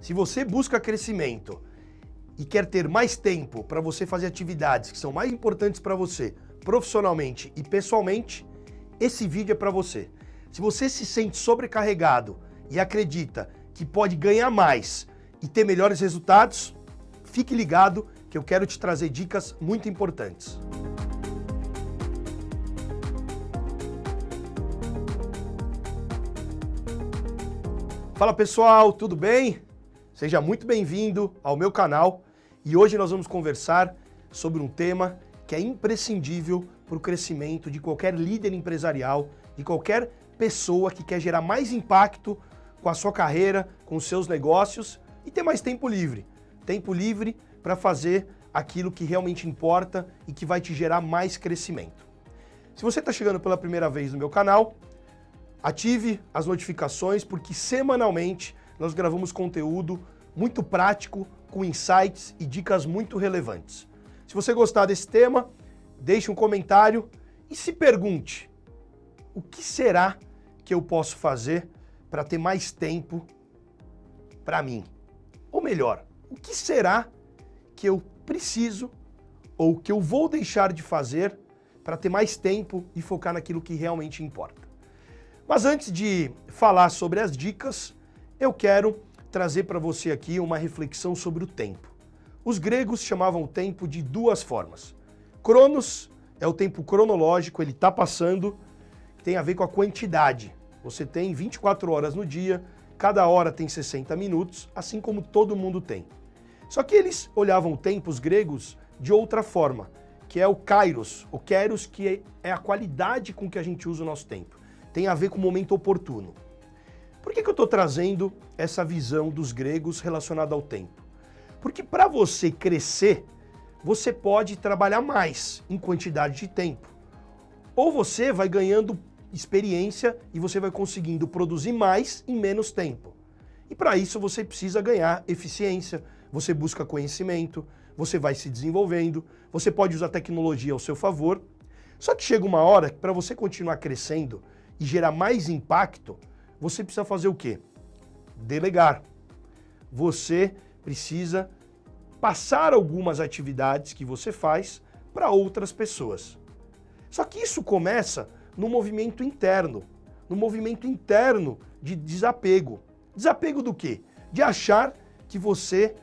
Se você busca crescimento e quer ter mais tempo para você fazer atividades que são mais importantes para você, profissionalmente e pessoalmente, esse vídeo é para você. Se você se sente sobrecarregado e acredita que pode ganhar mais e ter melhores resultados, fique ligado que eu quero te trazer dicas muito importantes. Fala pessoal, tudo bem? Seja muito bem-vindo ao meu canal e hoje nós vamos conversar sobre um tema que é imprescindível para o crescimento de qualquer líder empresarial, de qualquer pessoa que quer gerar mais impacto com a sua carreira, com os seus negócios e ter mais tempo livre. Tempo livre para fazer aquilo que realmente importa e que vai te gerar mais crescimento. Se você está chegando pela primeira vez no meu canal, ative as notificações porque semanalmente nós gravamos conteúdo muito prático, com insights e dicas muito relevantes. Se você gostar desse tema, deixe um comentário e se pergunte: o que será que eu posso fazer para ter mais tempo para mim? Ou melhor, o que será que eu preciso ou que eu vou deixar de fazer para ter mais tempo e focar naquilo que realmente importa? Mas antes de falar sobre as dicas, eu quero trazer para você aqui uma reflexão sobre o tempo. Os gregos chamavam o tempo de duas formas. Cronos é o tempo cronológico, ele está passando, tem a ver com a quantidade. Você tem 24 horas no dia, cada hora tem 60 minutos, assim como todo mundo tem. Só que eles olhavam o tempo, os gregos, de outra forma, que é o kairos, que é a qualidade com que a gente usa o nosso tempo. Tem a ver com o momento oportuno. Por que eu estou trazendo essa visão dos gregos relacionada ao tempo? Porque para você crescer, você pode trabalhar mais em quantidade de tempo. Ou você vai ganhando experiência e você vai conseguindo produzir mais em menos tempo. E para isso você precisa ganhar eficiência, você busca conhecimento, você vai se desenvolvendo, você pode usar tecnologia ao seu favor. Só que chega uma hora que para você continuar crescendo e gerar mais impacto, você precisa fazer o quê? Delegar. Você precisa passar algumas atividades que você faz para outras pessoas. Só que isso começa no movimento interno de desapego. Desapego do quê? De achar que você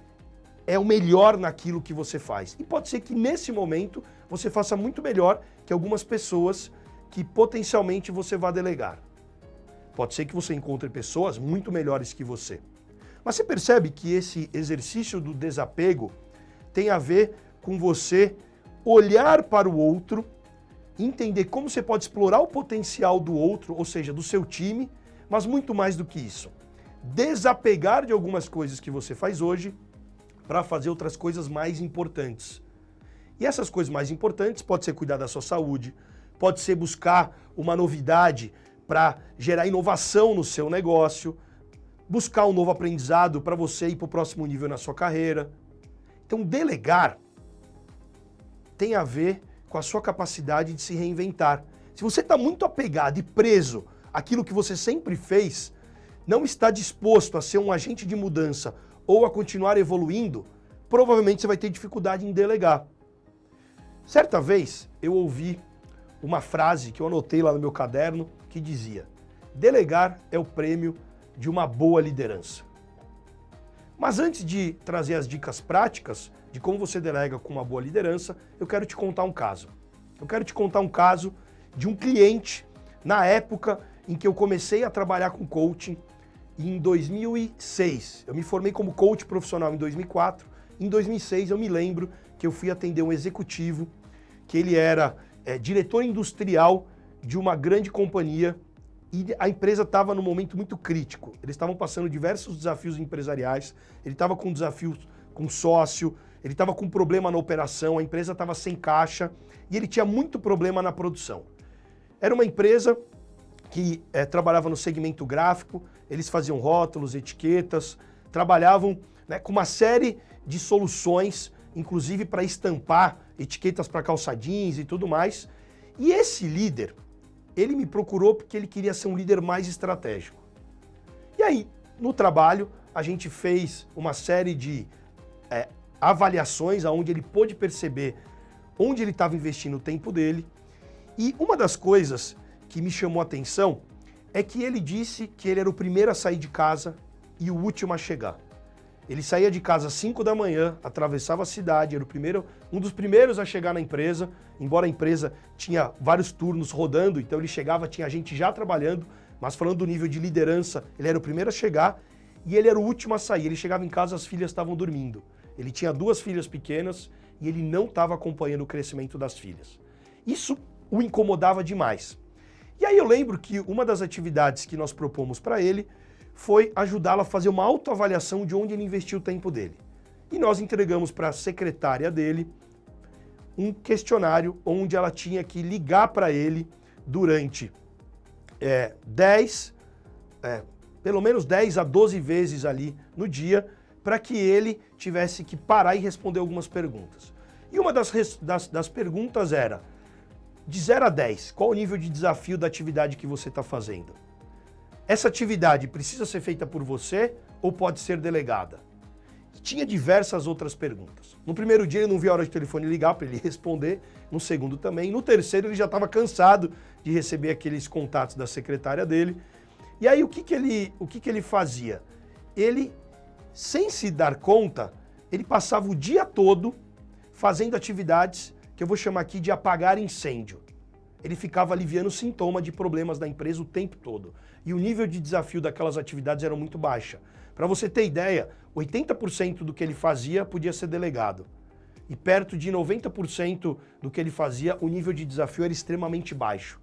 é o melhor naquilo que você faz. E pode ser que nesse momento você faça muito melhor que algumas pessoas que potencialmente você vai delegar. Pode ser que você encontre pessoas muito melhores que você. Mas você percebe que esse exercício do desapego tem a ver com você olhar para o outro, entender como você pode explorar o potencial do outro, ou seja, do seu time, mas muito mais do que isso. Desapegar de algumas coisas que você faz hoje para fazer outras coisas mais importantes. E essas coisas mais importantes pode ser cuidar da sua saúde, pode ser buscar uma novidade para gerar inovação no seu negócio, buscar um novo aprendizado para você ir para o próximo nível na sua carreira. Então, delegar tem a ver com a sua capacidade de se reinventar. Se você está muito apegado e preso àquilo que você sempre fez, não está disposto a ser um agente de mudança ou a continuar evoluindo, provavelmente você vai ter dificuldade em delegar. Certa vez, eu ouvi uma frase que eu anotei lá no meu caderno que dizia: delegar é o prêmio de uma boa liderança. Mas antes de trazer as dicas práticas de como você delega com uma boa liderança, eu quero te contar um caso. Eu quero te contar um caso de um cliente na época em que eu comecei a trabalhar com coaching em 2006. Eu me formei como coach profissional em 2004. Em 2006 eu me lembro que eu fui atender um executivo que ele era diretor industrial de uma grande companhia e a empresa estava num momento muito crítico. Eles estavam passando diversos desafios empresariais, ele estava com desafios com sócio, ele estava com problema na operação, a empresa estava sem caixa e ele tinha muito problema na produção. Era uma empresa que trabalhava no segmento gráfico, eles faziam rótulos, etiquetas, trabalhavam com uma série de soluções, inclusive para estampar etiquetas para calça jeans e tudo mais. E esse líder, ele me procurou porque ele queria ser um líder mais estratégico. E aí, no trabalho, a gente fez uma série de avaliações onde ele pôde perceber onde ele estava investindo o tempo dele. E uma das coisas que me chamou a atenção é que ele disse que ele era o primeiro a sair de casa e o último a chegar. Ele saía de casa às 5 da manhã, atravessava a cidade, era um dos primeiros a chegar na empresa, embora a empresa tinha vários turnos rodando, então ele chegava, tinha gente já trabalhando, mas falando do nível de liderança, ele era o primeiro a chegar e ele era o último a sair. Ele chegava em casa, as filhas estavam dormindo. Ele tinha 2 filhas pequenas e ele não estava acompanhando o crescimento das filhas. Isso o incomodava demais. E aí eu lembro que uma das atividades que nós propomos para ele foi ajudá-lo a fazer uma autoavaliação de onde ele investiu o tempo dele. E nós entregamos para a secretária dele um questionário onde ela tinha que ligar para ele durante pelo menos 10 a 12 vezes ali no dia, para que ele tivesse que parar e responder algumas perguntas. E uma das perguntas era, de 0 a 10, qual o nível de desafio da atividade que você está fazendo? Essa atividade precisa ser feita por você ou pode ser delegada? E tinha diversas outras perguntas. No primeiro dia ele não via a hora de telefone ligar para ele responder, no segundo também, no terceiro ele já estava cansado de receber aqueles contatos da secretária dele. E aí o que ele fazia? Ele, sem se dar conta, ele passava o dia todo fazendo atividades que eu vou chamar aqui de apagar incêndio. Ele ficava aliviando sintoma de problemas da empresa o tempo todo. E o nível de desafio daquelas atividades era muito baixa. Para você ter ideia, 80% do que ele fazia podia ser delegado. E perto de 90% do que ele fazia, o nível de desafio era extremamente baixo.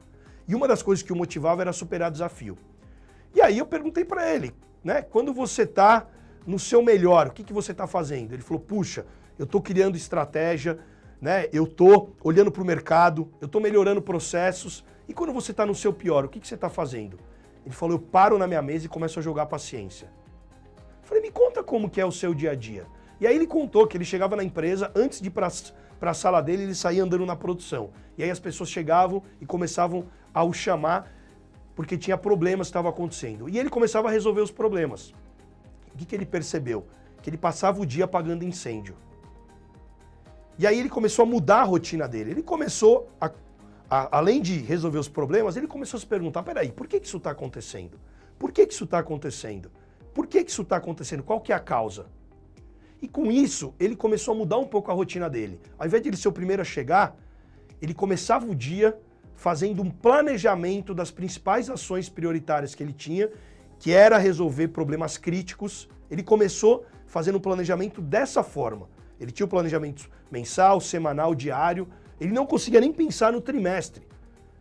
E uma das coisas que o motivava era superar desafio. E aí eu perguntei para ele, né, quando você está no seu melhor, o que você está fazendo? Ele falou, puxa, eu estou criando estratégia, né, eu estou olhando para o mercado, eu estou melhorando processos. E quando você está no seu pior, o que você está fazendo? Ele falou, eu paro na minha mesa e começo a jogar paciência. Eu falei, me conta como que é o seu dia a dia. E aí ele contou que ele chegava na empresa, antes de ir para a sala dele, ele saía andando na produção. E aí as pessoas chegavam e começavam a o chamar porque tinha problemas que estavam acontecendo. E ele começava a resolver os problemas. O que ele percebeu? Que ele passava o dia apagando incêndio. E aí ele começou a mudar a rotina dele. Ele começou, além de resolver os problemas, ele começou a se perguntar, peraí, por que isso está acontecendo? Por que isso está acontecendo? Por que isso está acontecendo? Qual que é a causa? E com isso, ele começou a mudar um pouco a rotina dele. Ao invés de ele ser o primeiro a chegar, ele começava o dia fazendo um planejamento das principais ações prioritárias que ele tinha, que era resolver problemas críticos. Ele começou fazendo um planejamento dessa forma. Ele tinha o planejamento mensal, semanal, diário. Ele não conseguia nem pensar no trimestre.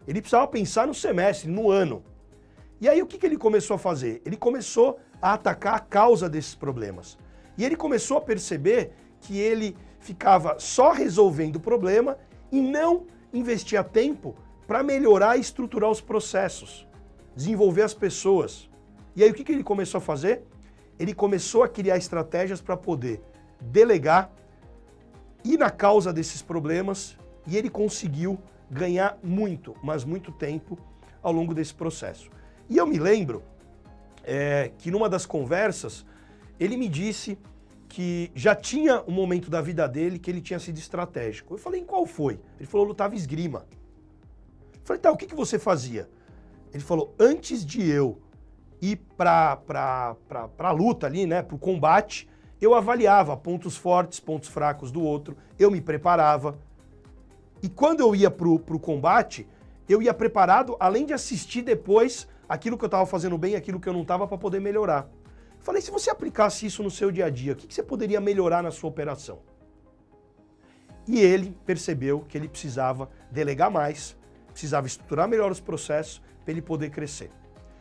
Ele precisava pensar no semestre, no ano. E aí o que ele começou a fazer? Ele começou a atacar a causa desses problemas. E ele começou a perceber que ele ficava só resolvendo o problema e não investia tempo para melhorar e estruturar os processos, desenvolver as pessoas. E aí o que ele começou a fazer? Ele começou a criar estratégias para poder delegar, ir na causa desses problemas, e ele conseguiu ganhar muito, mas muito tempo ao longo desse processo. E eu me lembro que numa das conversas, ele me disse que já tinha um momento da vida dele que ele tinha sido estratégico. Eu falei, em qual foi? Ele falou, eu lutava esgrima. Eu falei, tá, o que você fazia? Ele falou, antes de eu ir para a luta ali, né, para o combate, eu avaliava pontos fortes, pontos fracos do outro, eu me preparava. E quando eu ia para o combate, eu ia preparado, além de assistir depois aquilo que eu estava fazendo bem e aquilo que eu não estava para poder melhorar. Falei, se você aplicasse isso no seu dia a dia, o que você poderia melhorar na sua operação? E ele percebeu que ele precisava delegar mais, precisava estruturar melhor os processos para ele poder crescer.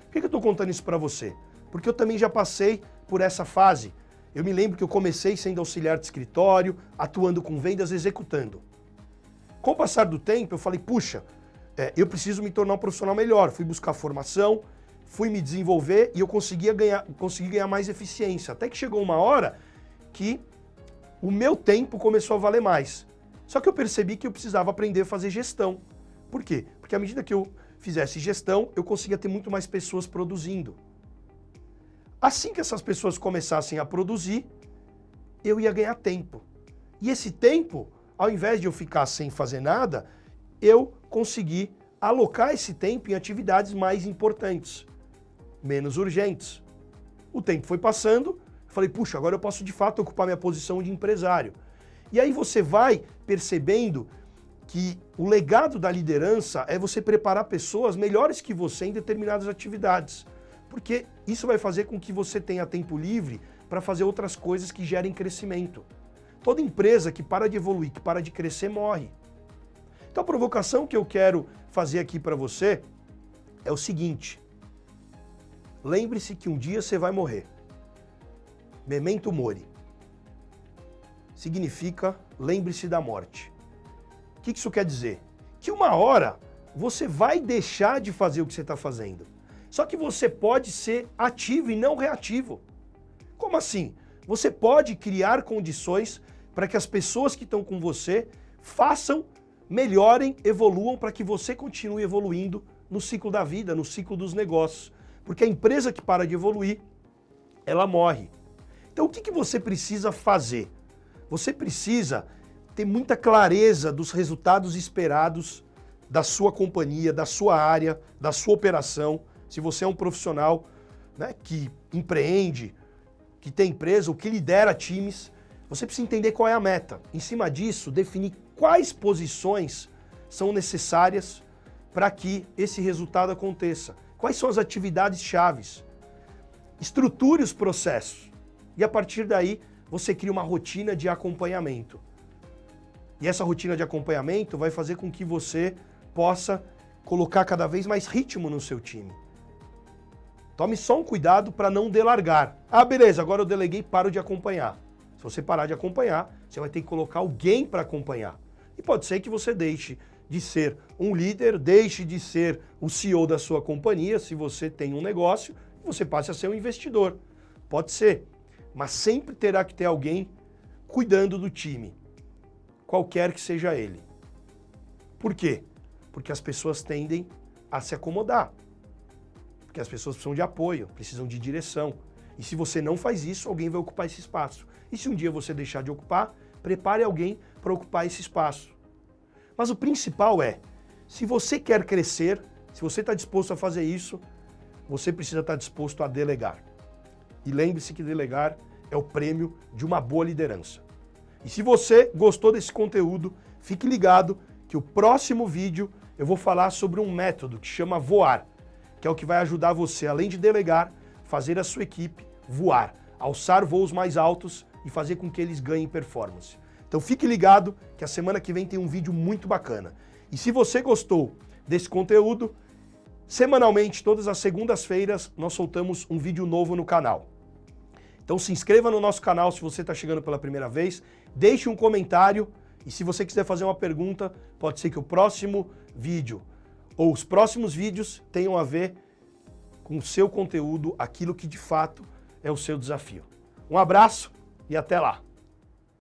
Por que eu estou contando isso para você? Porque eu também já passei por essa fase. Eu me lembro que eu comecei sendo auxiliar de escritório, atuando com vendas, executando. Com o passar do tempo, eu falei, puxa, eu preciso me tornar um profissional melhor. Fui buscar formação, fui me desenvolver e eu consegui ganhar mais eficiência. Até que chegou uma hora que o meu tempo começou a valer mais. Só que eu percebi que eu precisava aprender a fazer gestão. Por quê? Porque à medida que eu fizesse gestão, eu conseguia ter muito mais pessoas produzindo. Assim que essas pessoas começassem a produzir, eu ia ganhar tempo. E esse tempo, ao invés de eu ficar sem fazer nada, eu consegui alocar esse tempo em atividades mais importantes, menos urgentes. O tempo foi passando, falei, puxa, agora eu posso de fato ocupar minha posição de empresário. E aí você vai percebendo que o legado da liderança é você preparar pessoas melhores que você em determinadas atividades. Porque isso vai fazer com que você tenha tempo livre para fazer outras coisas que gerem crescimento. Toda empresa que para de evoluir, que para de crescer, morre. Então a provocação que eu quero fazer aqui para você é o seguinte: lembre-se que um dia você vai morrer. Memento mori. Significa lembre-se da morte. O que isso quer dizer? Que uma hora você vai deixar de fazer o que você está fazendo. Só que você pode ser ativo e não reativo. Como assim? Você pode criar condições para que as pessoas que estão com você façam, melhorem, evoluam, para que você continue evoluindo no ciclo da vida, no ciclo dos negócios. Porque a empresa que para de evoluir, ela morre. Então o que você precisa fazer? Você precisa ter muita clareza dos resultados esperados da sua companhia, da sua área, da sua operação. Se você é um profissional, né, que empreende, que tem empresa, ou que lidera times, você precisa entender qual é a meta. Em cima disso, definir quais posições são necessárias para que esse resultado aconteça. Quais são as atividades chaves? Estruture os processos. E a partir daí, você cria uma rotina de acompanhamento. E essa rotina de acompanhamento vai fazer com que você possa colocar cada vez mais ritmo no seu time. Tome só um cuidado para não delargar. Ah, beleza, agora eu deleguei, paro de acompanhar. Se você parar de acompanhar, você vai ter que colocar alguém para acompanhar. E pode ser que você deixe de ser um líder, deixe de ser o CEO da sua companhia, se você tem um negócio, você passe a ser um investidor. Pode ser, mas sempre terá que ter alguém cuidando do time, qualquer que seja ele. Por quê? Porque as pessoas tendem a se acomodar. Porque as pessoas precisam de apoio, precisam de direção. E se você não faz isso, alguém vai ocupar esse espaço. E se um dia você deixar de ocupar, prepare alguém para ocupar esse espaço. Mas o principal é, se você quer crescer, se você está disposto a fazer isso, você precisa estar disposto a delegar. E lembre-se que delegar é o prêmio de uma boa liderança. E se você gostou desse conteúdo, fique ligado que o próximo vídeo eu vou falar sobre um método que chama voar, que é o que vai ajudar você, além de delegar, fazer a sua equipe voar, alçar voos mais altos e fazer com que eles ganhem performance. Então fique ligado que a semana que vem tem um vídeo muito bacana. E se você gostou desse conteúdo, semanalmente, todas as segundas-feiras, nós soltamos um vídeo novo no canal. Então se inscreva no nosso canal se você está chegando pela primeira vez, deixe um comentário e se você quiser fazer uma pergunta, pode ser que o próximo vídeo ou os próximos vídeos tenham a ver com o seu conteúdo, aquilo que de fato é o seu desafio. Um abraço e até lá!